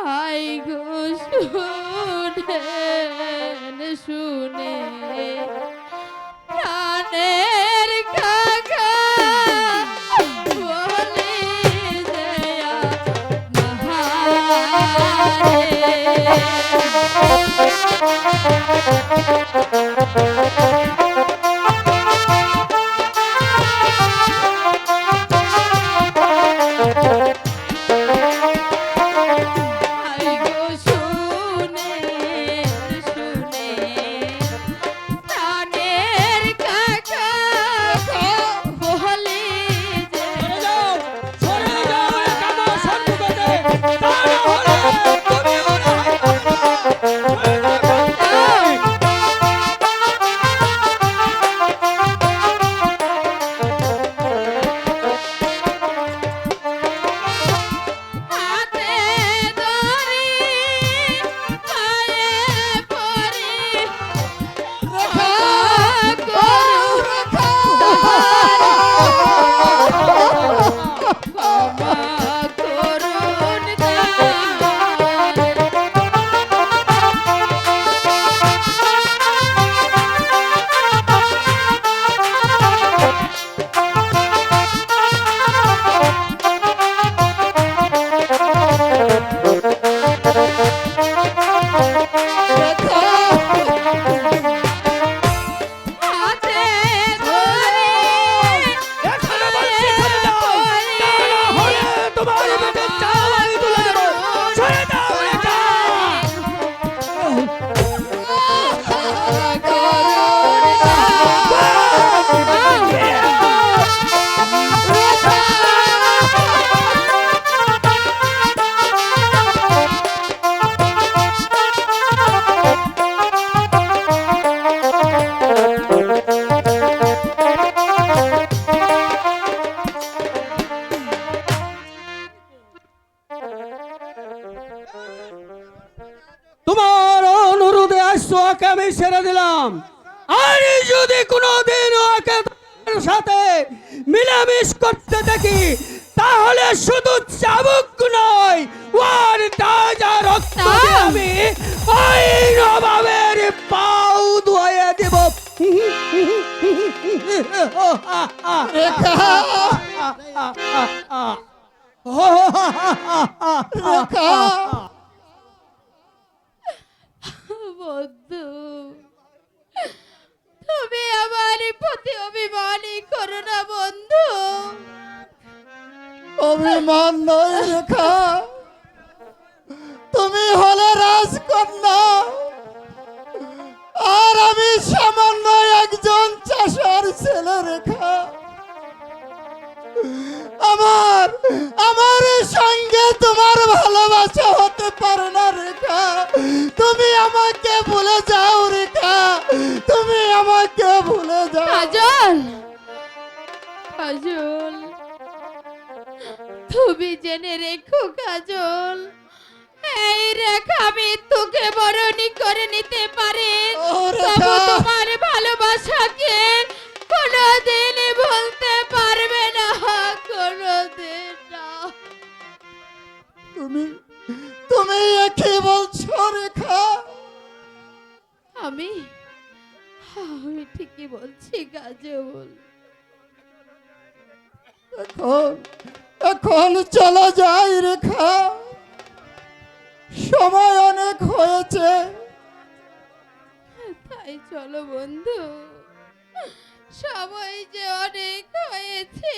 I go শুনেন শুনে প্রাণের কাকা বলে জয়া মহারে তোমার অনুরোধে আসছো ওকে আমি ছেড়ে দিলাম। আর যদি কোনোদিন ওকে তোমার সাথে মিলামিশ করতে দেখি তাহলে শুধু চাবুক নয় ওর তাজা রক্ত দিয়ে আমি ওই নবাবের পাও ধুয়ে দেব। বন্ধু তুমি আমার প্রতি অভিমানই করো না বন্ধু। অভিমান নয় রেখা, তুমি হলে রাজকন্যা আর আমি সামান্য একজন চাষার ছেলে। রেখা, আমার আমার সঙ্গে তোমার ভালোবাসা হতে পারে না। রেখা, তুমি আমাকে ভুলে যাও। রেখা, তুমি আমাকে ভুলে যাও। কাজল, কাজল, তুমি জেনে রেখো কাজল, এই রেখা আমি তোকে বরণী করে নিতে পারি, তবু তোমার ভালোবাসাকে কোনোদিন বলতে পারবে না, কোনোদিন না। তুমি তুমি কি বলছো রেখা? আমি আমি ঠিকই বলছি কাজল। এখন এখন চলে যাই রেখা, সময় অনেক হয়েছে। তাই চলো বন্ধু, সময় যে অনেক হয়েছে।